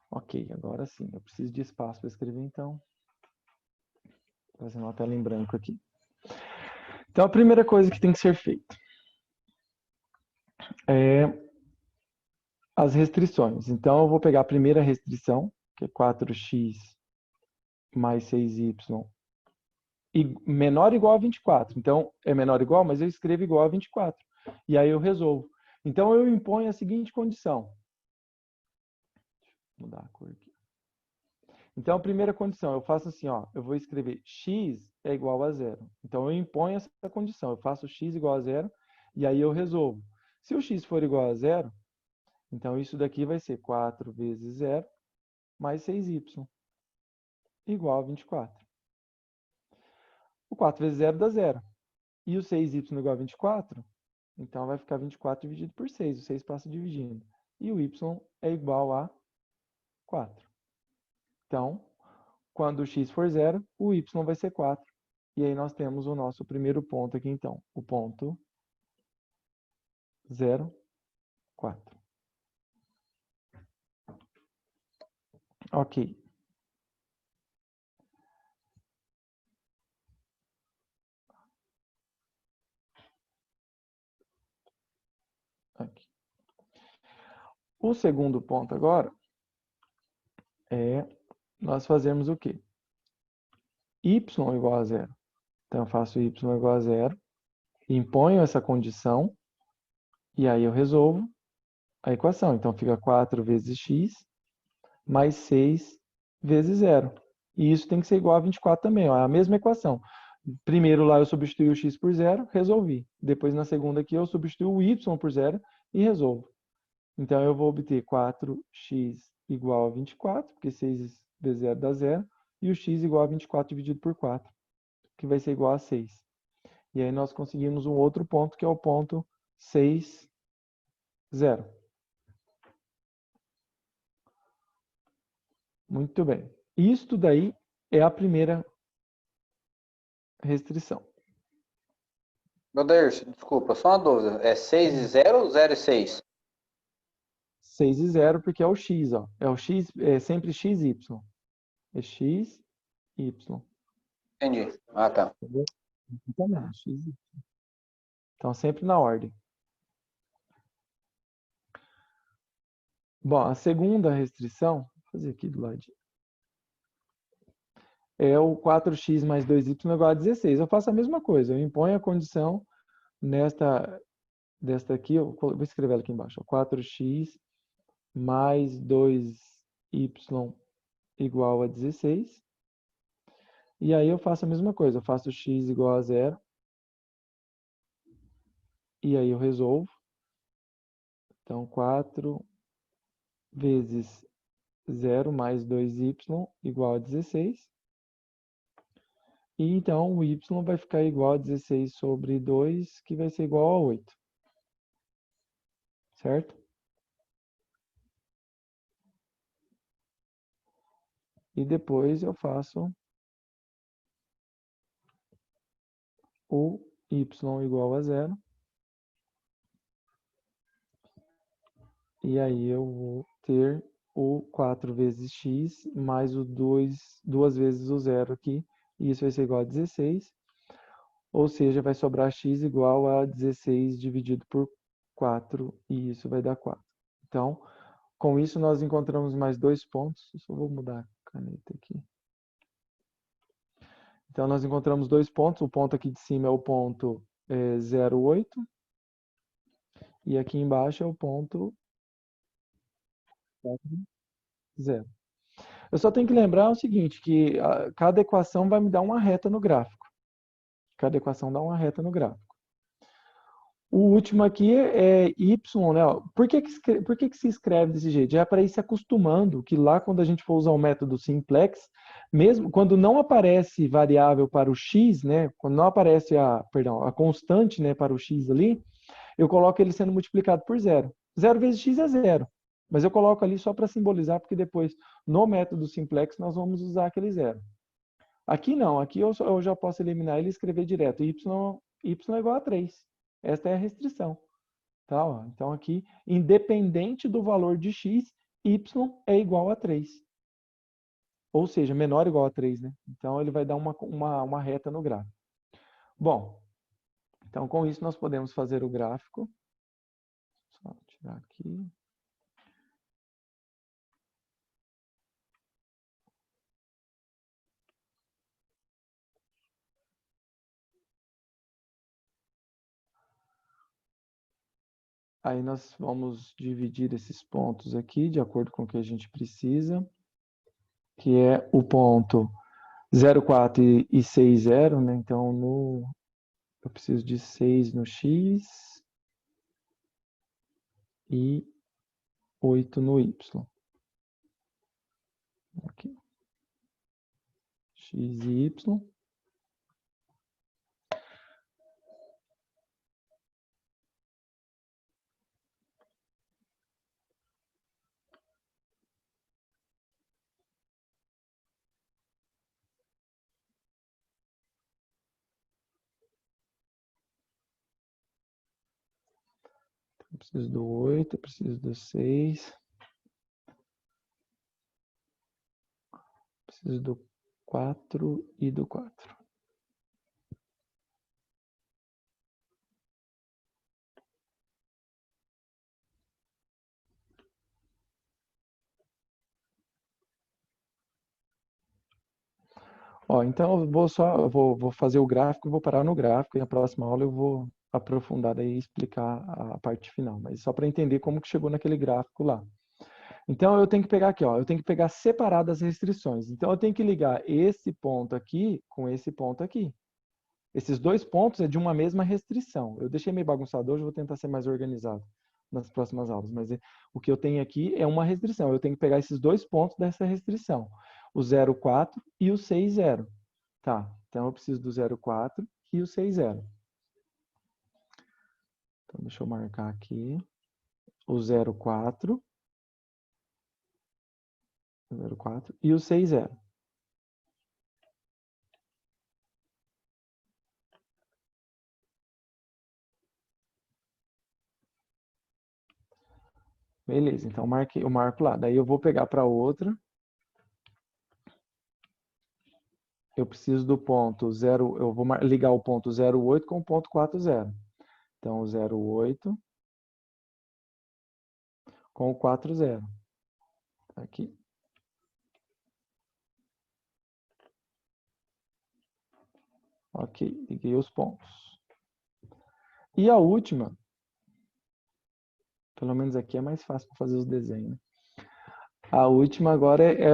Ok, agora sim, eu preciso de espaço para escrever, então. Vou fazer uma tela em branco aqui. Então, a primeira coisa que tem que ser feita é as restrições. Então, eu vou pegar a primeira restrição, que é 4x mais 6y, e menor ou igual a 24. Então, é menor ou igual, mas eu escrevo igual a 24. E aí eu resolvo. Então, eu imponho a seguinte condição. Vou mudar a cor aqui. Então, a primeira condição, eu faço assim, ó, eu vou escrever x é igual a 0. Então, eu imponho essa condição, eu faço x igual a 0, e aí eu resolvo. Se o x for igual a 0, então isso daqui vai ser 4 vezes 0 mais 6y. igual a 24. O 4 vezes 0 dá 0. E o 6y igual a 24, então vai ficar 24 dividido por 6. O 6 passa dividindo. E o y é igual a 4. Então, quando o x for 0, o y vai ser 4. E aí nós temos o nosso primeiro ponto aqui, então. O ponto 0, 4. Ok. Aqui. O segundo ponto agora é nós fazermos o quê? Y igual a 0. Então, eu faço y igual a 0, imponho essa condição, e aí eu resolvo a equação. Então, fica 4 vezes x mais 6 vezes 0. E isso tem que ser igual a 24 também, ó, é a mesma equação. Primeiro lá eu substituí o x por 0, resolvi. Depois na segunda aqui eu substituo o y por 0 e resolvo. Então eu vou obter 4x igual a 24, porque 6 vezes 0 dá 0, e o x igual a 24 dividido por 4, que vai ser igual a 6. E aí nós conseguimos um outro ponto, que é o ponto 6, 0. Muito bem. Isto daí é a primeira restrição. Meu Deus, desculpa, só uma dúvida. É 6 e 0 ou 0 e 6? 6 e 0, porque é o x, ó. É o x, é sempre x, y. É x, y. Entendi. Ah, tá. Entendeu? Aqui também, x, y. Então, sempre na ordem. Bom, a segunda restrição, vou fazer aqui do ladinho, é o 4x mais 2y igual a 16. Eu faço a mesma coisa, eu imponho a condição desta aqui, eu vou escrever ela aqui embaixo, 4x mais 2y igual a 16. E aí eu faço a mesma coisa, eu faço x igual a 0. E aí eu resolvo. Então, 4 vezes 0 mais 2y igual a 16. E então o y vai ficar igual a 16 sobre 2, que vai ser igual a 8. Certo? E depois eu faço o y igual a 0. E aí eu vou ter o 4 vezes x mais o 2 vezes o 0 aqui. E isso vai ser igual a 16. Ou seja, vai sobrar x igual a 16 dividido por 4. E isso vai dar 4. Então, com isso nós encontramos mais dois pontos. Eu só vou mudar a caneta aqui. Então, nós encontramos dois pontos. O ponto aqui de cima é o ponto 0,8. E aqui embaixo é o ponto 0. Eu só tenho que lembrar o seguinte, que cada equação vai me dar uma reta no gráfico. Cada equação dá uma reta no gráfico. O último aqui é y, né? Por que se escreve desse jeito? Já é para ir se acostumando, que lá quando a gente for usar o método simplex, mesmo quando não aparece variável para o x, né? Quando não aparece a constante, né, para o x ali, eu coloco ele sendo multiplicado por 0. 0 vezes x é 0. Mas eu coloco ali só para simbolizar, porque depois, no método simplex, nós vamos usar aquele 0. Aqui não, aqui eu já posso eliminar ele e escrever direto. Y é igual a 3. Esta é a restrição. Tá? Ó, então aqui, independente do valor de x, y é igual a 3. Ou seja, menor ou igual a 3, né? Então ele vai dar uma reta no gráfico. Bom, então com isso nós podemos fazer o gráfico. Só tirar aqui. Aí nós vamos dividir esses pontos aqui, de acordo com o que a gente precisa, que é o ponto 0,4 e 6, 0, né? Então, eu preciso de 6 no x e 8 no y. Aqui. x e y. Eu preciso do 8, eu preciso do 6. Preciso do 4 e do 4. Ó, então eu vou fazer o gráfico, vou parar no gráfico e na próxima aula eu vou aprofundar daí e explicar a parte final, mas só para entender como que chegou naquele gráfico lá. Então eu tenho que pegar aqui, ó, eu tenho que pegar separadas as restrições. Então eu tenho que ligar esse ponto aqui com esse ponto aqui. Esses dois pontos é de uma mesma restrição. Eu deixei meio bagunçado hoje, vou tentar ser mais organizado nas próximas aulas, mas o que eu tenho aqui é uma restrição. Eu tenho que pegar esses dois pontos dessa restrição, o 0,4 e o 6,0. Tá, então eu preciso do 0,4 e o 6,0. Então deixa eu marcar aqui o 0,4 e o 6,0. Beleza, então eu marco lá. Daí eu vou pegar para outra. Eu preciso do ponto 0, eu vou ligar o ponto 0,8 com o ponto 4,0. Então, o 0,8 com o 4,0. Aqui. Ok, liguei os pontos. E a última, pelo menos aqui é mais fácil para fazer os desenhos, né? A última agora é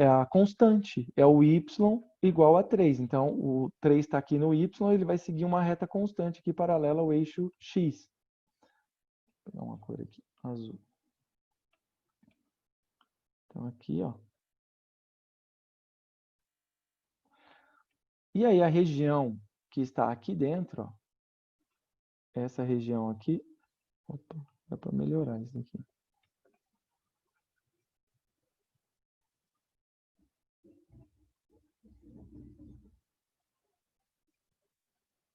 a constante, é o y igual a 3. Então, o 3 está aqui no y, ele vai seguir uma reta constante aqui paralela ao eixo x. Vou pegar uma cor aqui, azul. Então, aqui, ó. E aí, a região que está aqui dentro, ó, essa região aqui, opa, dá para melhorar isso aqui.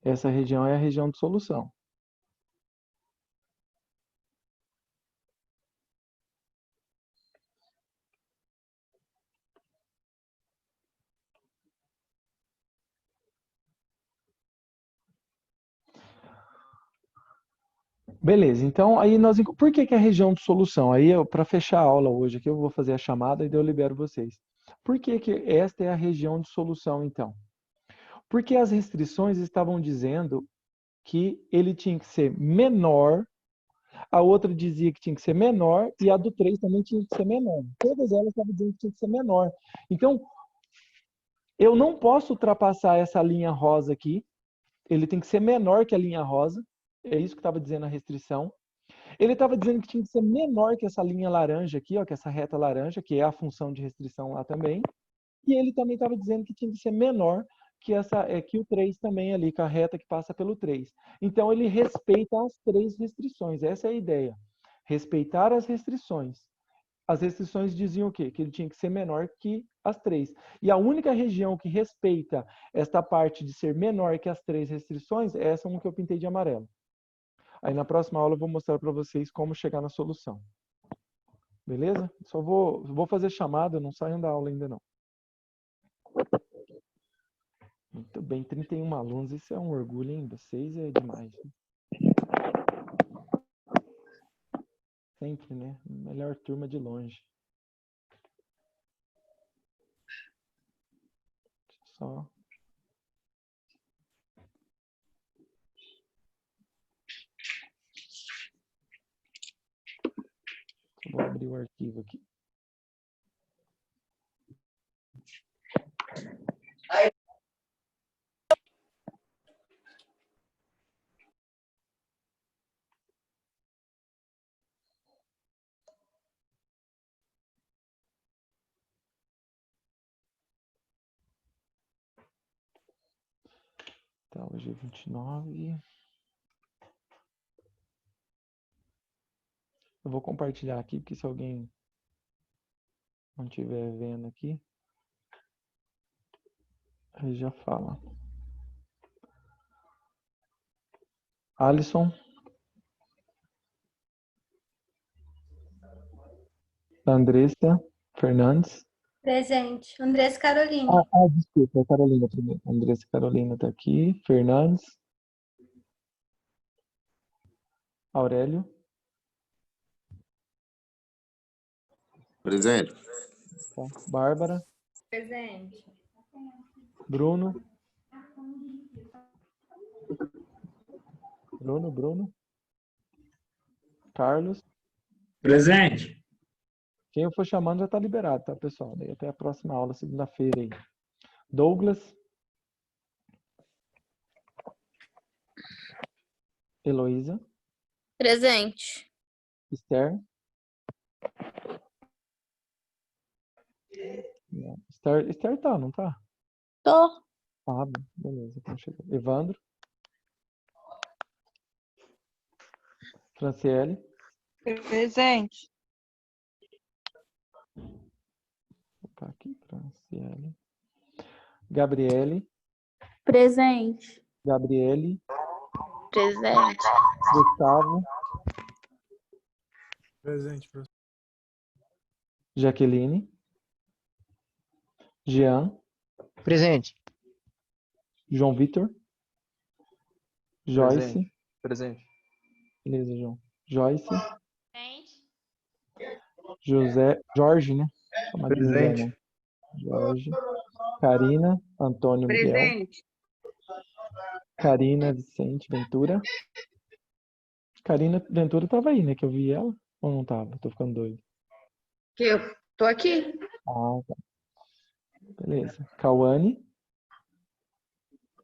Essa região é a região de solução. Beleza, então aí por que que é a região de solução? Aí para fechar a aula hoje aqui eu vou fazer a chamada e daí eu libero vocês. Por que que esta é a região de solução então? Porque as restrições estavam dizendo que ele tinha que ser menor, a outra dizia que tinha que ser menor e a do 3 também tinha que ser menor. Todas elas estavam dizendo que tinha que ser menor. Então, eu não posso ultrapassar essa linha rosa aqui, ele tem que ser menor que a linha rosa, é isso que estava dizendo a restrição. Ele estava dizendo que tinha que ser menor que essa linha laranja aqui, ó, que essa reta laranja, que é a função de restrição lá também. E ele também estava dizendo que tinha que ser menor que o 3 também ali, com a reta que passa pelo 3. Então ele respeita as três restrições, essa é a ideia. Respeitar as restrições. As restrições diziam o quê? Que ele tinha que ser menor que as três. E a única região que respeita esta parte de ser menor que as três restrições é essa uma que eu pintei de amarelo. Aí na próxima aula eu vou mostrar para vocês como chegar na solução. Beleza? Só vou fazer chamada, não saiam da aula ainda não. Muito bem, 31 alunos, isso é um orgulho, hein? Vocês é demais. Sempre, né? Melhor turma de longe. Só. Vou abrir o arquivo aqui. Hoje é 29. Eu vou compartilhar aqui, porque se alguém não estiver vendo aqui, aí já fala. Alisson. Andressa Fernandes. Presente. Andressa Caroline. Desculpa, a Carolina primeiro. Andressa Carolina está aqui. Fernandes. Aurélio. Presente. Tá. Bárbara. Presente. Bruno. Bruno. Carlos. Presente. Quem eu for chamando já está liberado, tá, pessoal? Daí até a próxima aula, segunda-feira aí. Douglas. Heloísa. Presente. Esther. Esther tá, não tá? Tô. Ah, beleza, então chegou. Evandro. Franciele. Presente. Vou colocar aqui, Franciele. Gabriele. Presente. Gabriele. Presente. Gustavo. Presente, professor. Jaqueline. Jean. Presente. João Vitor. Joyce. Presente. Beleza, João. Joyce. Presente. Jorge, né? Chamar de José, Presente. né? Jorge. Karina. Antônio Miguel. Presente. Karina Vicente Ventura. Karina Ventura tava aí, né? Que eu vi ela. Ou não tava? Tô ficando doido. Que eu tô aqui. Ah, tá. Beleza. Cauane.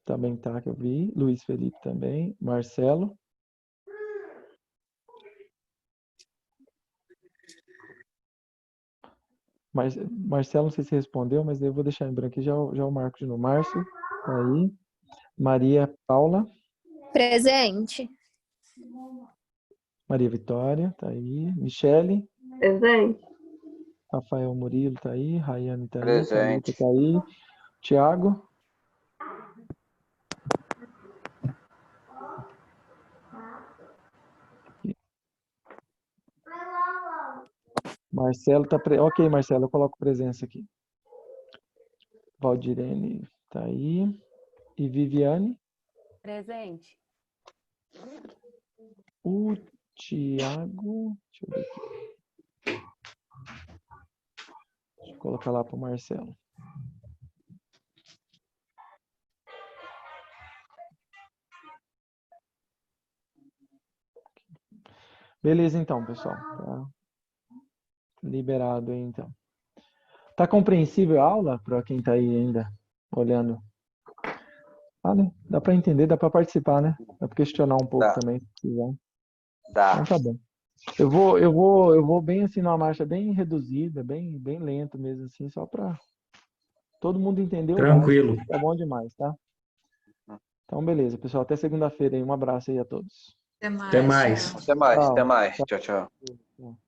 Também tá, que eu vi. Luiz Felipe também. Marcelo. Marcelo, não sei se respondeu, mas eu vou deixar em branco aqui, já o marco de novo. Márcio, tá aí. Maria Paula. Presente. Maria Vitória, tá aí. Michele. Presente. Rafael Murilo, tá aí. Rayane, tá aí. Presente. Thalita, tá aí. Tiago. Marcelo tá Ok, Marcelo, eu coloco presença aqui. Valdirene tá aí. E Viviane. Presente. O Tiago. Deixa eu ver aqui. Deixa eu colocar lá pro Marcelo. Beleza, então, pessoal. Tá liberado aí, então. Tá compreensível a aula para quem tá aí ainda olhando? Ah, né? Dá para entender, dá para participar, né? Dá para questionar um pouco Dá. também, se quiser. Dá. Então tá bom. Eu vou bem assim numa marcha bem reduzida, bem lento mesmo assim, só para todo mundo entender o básico. Tranquilo. Tá bom demais, tá? Então beleza, pessoal, até segunda-feira aí. Um abraço aí a todos. Até mais. Até mais. Tchau. Até mais, Tchau. até mais. Tchau, tchau. Tchau.